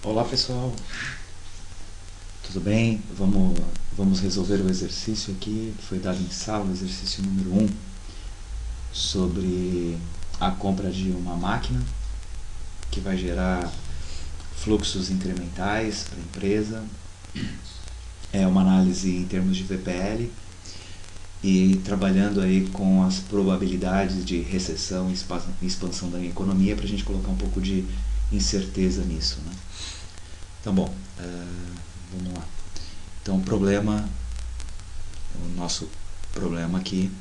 Olá pessoal, tudo bem? Vamos resolver o exercício aqui que foi dado em sala, o exercício número 1, sobre a compra de uma máquina que vai gerar fluxos incrementais para a empresa. É uma análise em termos de VPL e trabalhando aí com as probabilidades de recessão e expansão da economia para a gente colocar um pouco de incerteza nisso, né? Então, bom, vamos lá. Então, o nosso problema aqui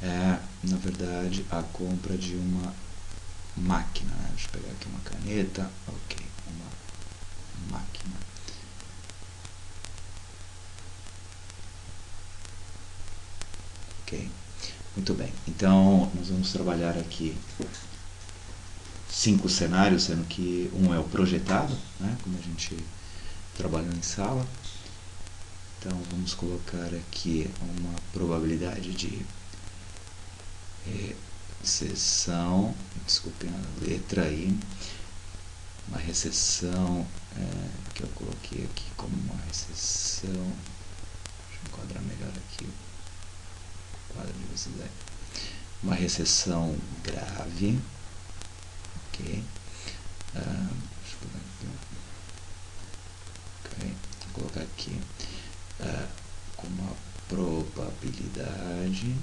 é, na verdade, a compra de uma máquina, né? Deixa eu pegar aqui uma caneta, ok, uma máquina. Ok, muito bem. Então, nós vamos trabalhar aqui 5 cenários, sendo que um é o projetado, né? Como a gente trabalhou em sala. Então, vamos colocar aqui uma probabilidade de recessão, desculpem a letra aí, uma recessão que eu coloquei aqui como uma recessão, deixa eu enquadrar melhor aqui o quadro de velocidade, uma recessão grave, ok, deixa eu vou colocar aqui com uma probabilidade,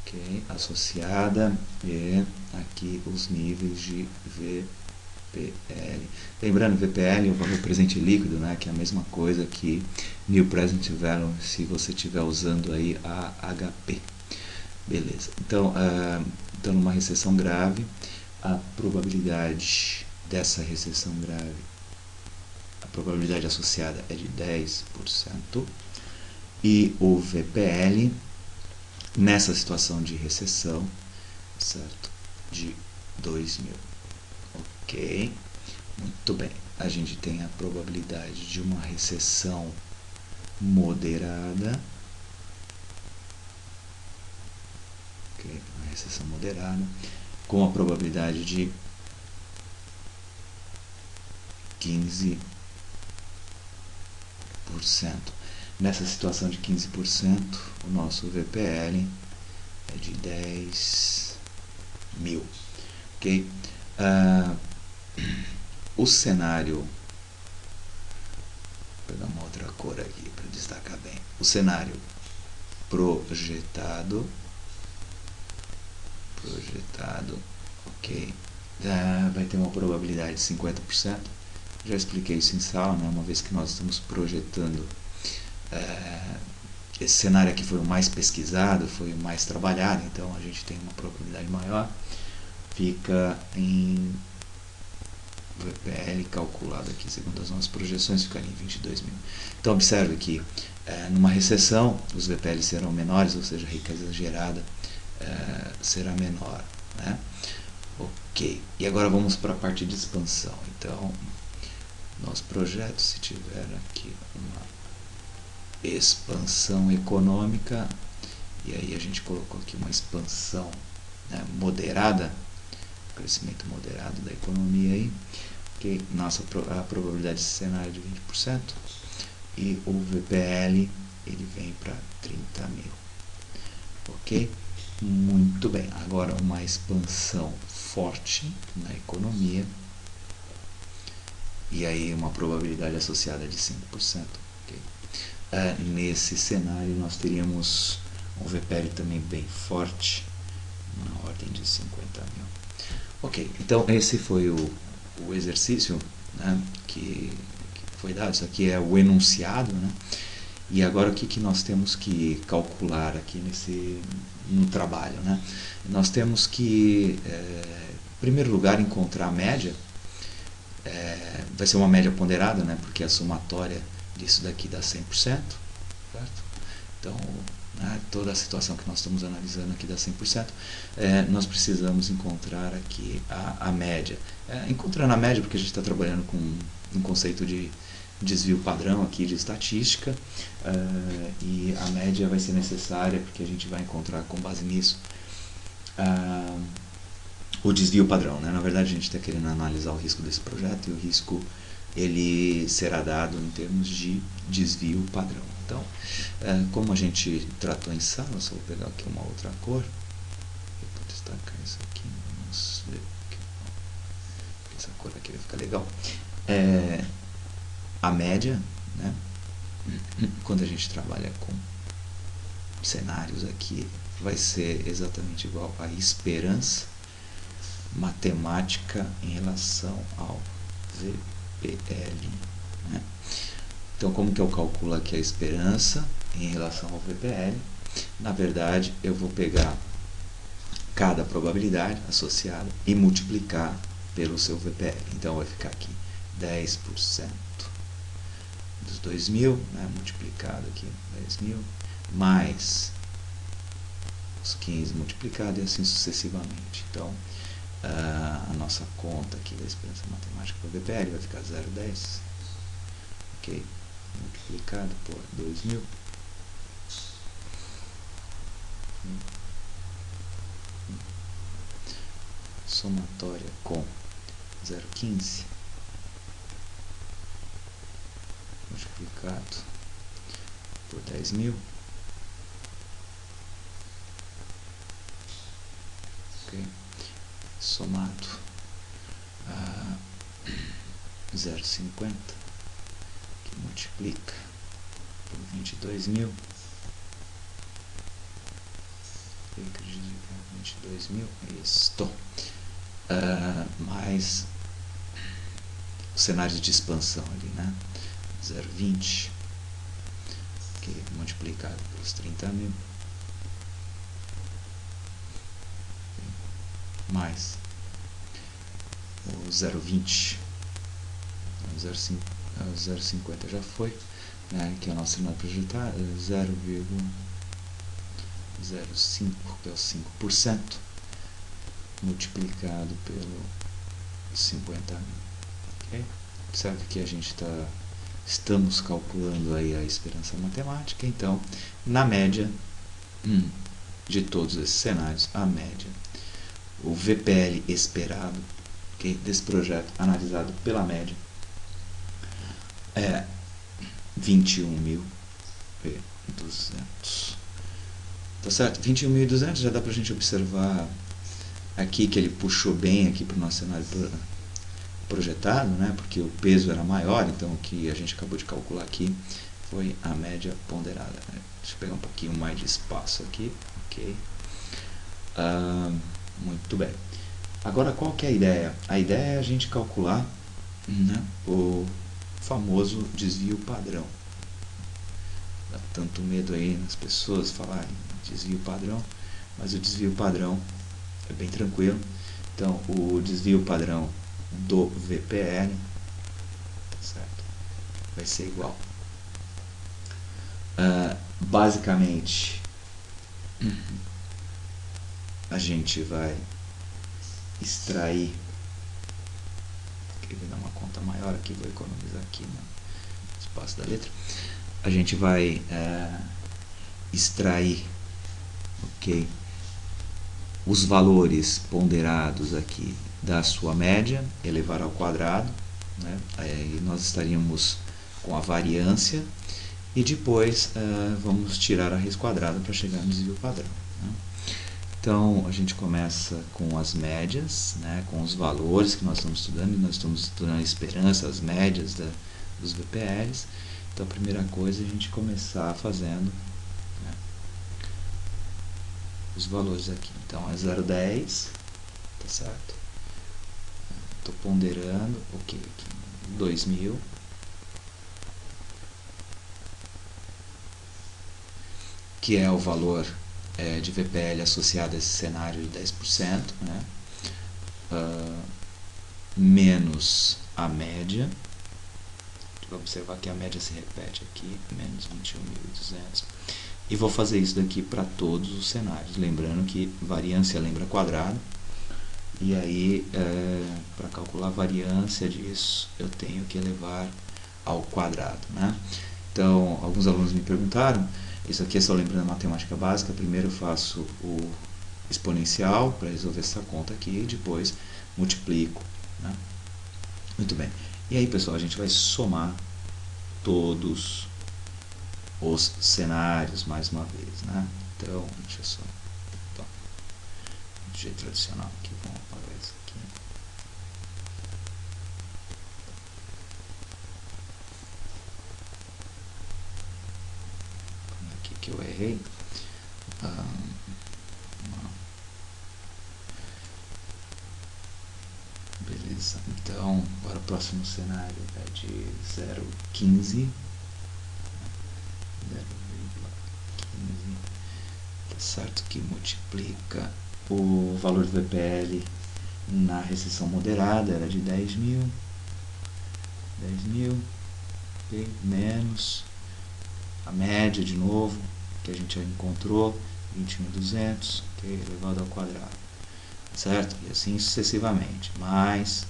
ok, associada e aqui os níveis de VPL. Lembrando, VPL é o valor presente líquido, né, que é a mesma coisa que New Present Value, se você estiver usando aí a HP. Beleza. Então, numa recessão grave, a probabilidade dessa recessão grave, a probabilidade associada é de 10%, e o VPL nessa situação de recessão, certo? De 2.000. Ok, muito bem. A gente tem a probabilidade de uma recessão moderada. Ok, uma recessão moderada com a probabilidade de 15%. Nessa situação de 15%, o nosso VPL é de 10.000. Ok? O cenário, vou pegar uma outra cor aqui para destacar bem. O cenário projetado, ok, vai ter uma probabilidade de 50%. Já expliquei isso em sala, né? Uma vez que nós estamos projetando, esse cenário aqui foi o mais pesquisado, foi o mais trabalhado, então a gente tem uma probabilidade maior, fica em VPL calculado aqui segundo as nossas projeções, ficaria em 22.000. Então observe que numa recessão os VPL serão menores, ou seja, a riqueza gerada será menor, né? Ok, e agora vamos para a parte de expansão. Então, nosso projeto, se tiver aqui uma expansão econômica, e aí a gente colocou aqui uma expansão, né, moderada, crescimento moderado da economia aí, okay? A probabilidade de cenário é de 20%, e o VPL ele vem para 30.000. Ok? Muito bem, agora uma expansão forte na economia, e aí uma probabilidade associada de 5%. Okay? Nesse cenário nós teríamos um VPL também bem forte, na ordem de 50.000. Ok, então esse foi o exercício, né, que foi dado. Isso aqui é o enunciado, né? E agora o que nós temos que calcular aqui no trabalho, né? Nós temos que, em primeiro lugar, encontrar a média. Vai ser uma média ponderada, né? Porque a somatória disso daqui dá 100%, certo? Então, né, toda a situação que nós estamos analisando aqui dá 100%. Nós precisamos encontrar aqui a média. Encontrando a média, porque a gente está trabalhando com um conceito de desvio padrão aqui de estatística, e a média vai ser necessária porque a gente vai encontrar com base nisso o desvio padrão, né? Na verdade, a gente está querendo analisar o risco desse projeto, e o risco ele será dado em termos de desvio padrão. Então, como a gente tratou em sala, só vou pegar aqui uma outra cor. Eu vou destacar isso aqui. Vamos ver aqui. Essa cor aqui vai ficar legal. A média, né? Quando a gente trabalha com cenários aqui, vai ser exatamente igual à esperança matemática em relação ao VPL, né? Então, como que eu calculo aqui a esperança em relação ao VPL? Na verdade, eu vou pegar cada probabilidade associada e multiplicar pelo seu VPL. Então, vai ficar aqui 10% dos 2.000, né, multiplicado aqui, 10.000, mais os 15 multiplicado e assim sucessivamente. Então, a nossa conta aqui da esperança matemática para o VPL vai ficar 0,10, ok? Multiplicado por 2.000, somatória com 0,15, multiplicado por 10.000, ok? Somado a 0,50, que multiplica por 22.000, eu acredito que é 22.000, isto, mais os cenários de expansão ali, né? 0,20, que multiplicado pelos 30.000, mais o 0,20, o 0,50 já foi, né, que é o nosso cenário projetado, 0,05, que é o 5%, multiplicado pelo 50.000, ok? Observe que a gente estamos calculando aí a esperança matemática. Então, na média de todos esses cenários, a média, o VPL esperado, okay, desse projeto analisado pela média é 21.200. Tá certo? 21.200 já dá pra gente observar aqui que ele puxou bem aqui para o nosso cenário projetado, né? Porque o peso era maior, então o que a gente acabou de calcular aqui foi a média ponderada, né? Deixa eu pegar um pouquinho mais de espaço aqui, ok? Muito bem. Agora, qual que é a ideia? A ideia é a gente calcular, né, o famoso desvio padrão. Dá tanto medo aí nas pessoas falarem desvio padrão, mas o desvio padrão é bem tranquilo. Então, o desvio padrão do VPL, certo, vai ser igual. Basicamente, a gente vai extrair, vou dar uma conta maior aqui, vou economizar aqui no espaço da letra. A gente vai extrair, ok, os valores ponderados aqui da sua média, elevar ao quadrado, né? Aí nós estaríamos com a variância e depois vamos tirar a raiz quadrada para chegar no desvio padrão, né? Então, a gente começa com as médias, né, com os valores que nós estamos estudando. Nós estamos estudando a esperança, as médias dos VPLs. Então, a primeira coisa é a gente começar fazendo, né, os valores aqui. Então, é 0,10, tá certo? Estou ponderando, ok, aqui, 2.000. Que é o valor de VPL associado a esse cenário de 10%, né? Menos a média. Vou observar que a média se repete aqui, menos 21.200. E vou fazer isso daqui para todos os cenários. Lembrando que variância lembra quadrado. E aí, para calcular a variância disso, eu tenho que elevar ao quadrado, né? Então, alguns alunos me perguntaram. Isso aqui é só lembrando a matemática básica. Primeiro eu faço o exponencial para resolver essa conta aqui e depois multiplico, né? Muito bem. E aí, pessoal, a gente vai somar todos os cenários mais uma vez, né? Então, deixa eu só... Então, do jeito tradicional aqui, vamos apagar isso aqui. Aqui que eu errei. Beleza, então agora o próximo cenário é de 0,15, 0,15, tá certo, que multiplica o valor do VPL na recessão moderada, era de 10.000, okay, menos a média de novo, que a gente já encontrou, 21.200, okay, elevado ao quadrado, certo? E assim sucessivamente. Mas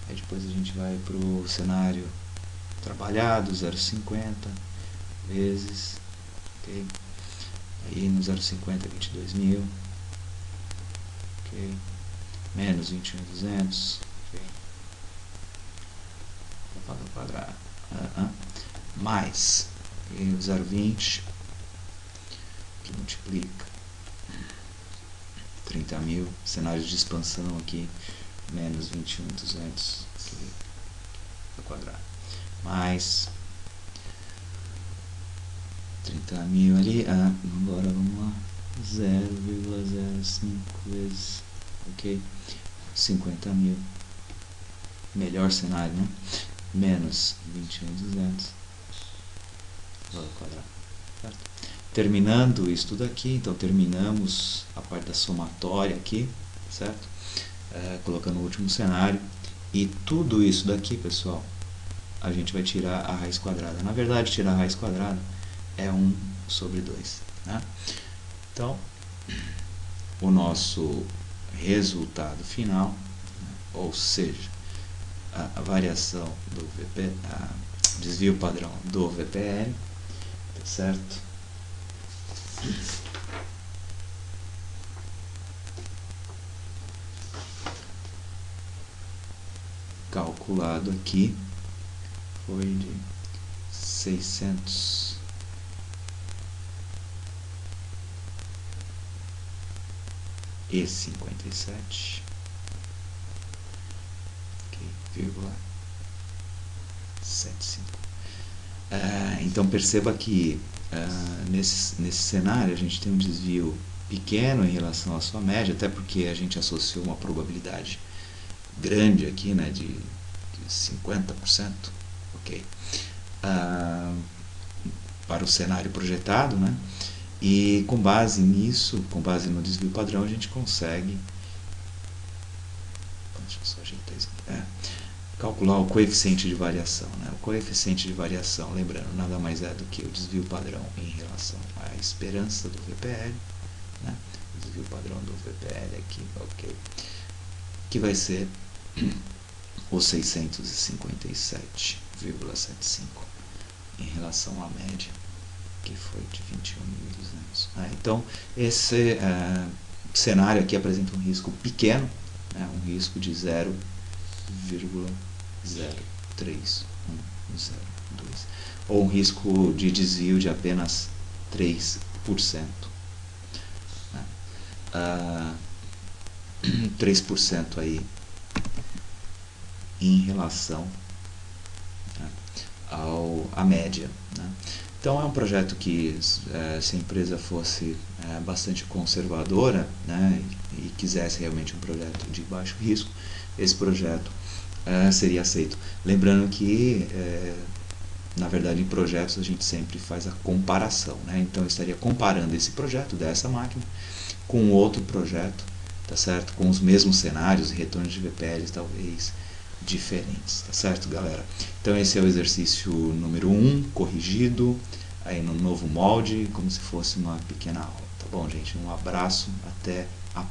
aí depois a gente vai para o cenário trabalhado, 0,50 vezes, ok? Aí no 0,50 22.000, ok? Menos 21.200, ok? Elevado ao quadrado, mais okay? O 0,20 que multiplica 30.000, cenários de expansão aqui, menos 21.200 ao quadrado, mais 30.000 ali, agora vamos lá, 0,05 vezes, ok, 50.000, melhor cenário, né? Menos 21.200 ao quadrado, certo? Terminando isso tudo aqui, então terminamos a parte da somatória aqui, certo? Colocando o último cenário, e tudo isso daqui, pessoal, a gente vai tirar a raiz quadrada. Na verdade, tirar a raiz quadrada é 1 sobre 2, né? Então, o nosso resultado final, né? Ou seja, a variação do desvio padrão do VPL, tá certo? Calculado aqui foi de 657,75. Então perceba que nesse cenário a gente tem um desvio pequeno em relação à sua média, até porque a gente associou uma probabilidade grande aqui, né, de 50%, ok, para o cenário projetado, né, e com base nisso, com base no desvio padrão, a gente consegue, deixa eu só ajeitar isso aqui, calcular o coeficiente de variação, né? O coeficiente de variação, lembrando, nada mais é do que o desvio padrão em relação à esperança do VPL, né? O desvio padrão do VPL aqui, ok, que vai ser o 657,75 em relação à média, que foi de 21.200. Então, esse cenário aqui apresenta um risco pequeno, né? Um risco de 0,0302, ou um risco de desvio de apenas 3%, né? 3% aí em relação, né, à média, né? Então é um projeto que, se a empresa fosse bastante conservadora, né, e quisesse realmente um projeto de baixo risco, esse projeto seria aceito. Lembrando que, na verdade, em projetos a gente sempre faz a comparação, né? Então eu estaria comparando esse projeto dessa máquina com outro projeto, tá certo? Com os mesmos cenários e retornos de VPLs talvez diferentes, tá certo, galera? Então esse é o exercício número 1, corrigido aí no novo molde, como se fosse uma pequena aula, tá bom, gente? Um abraço, até a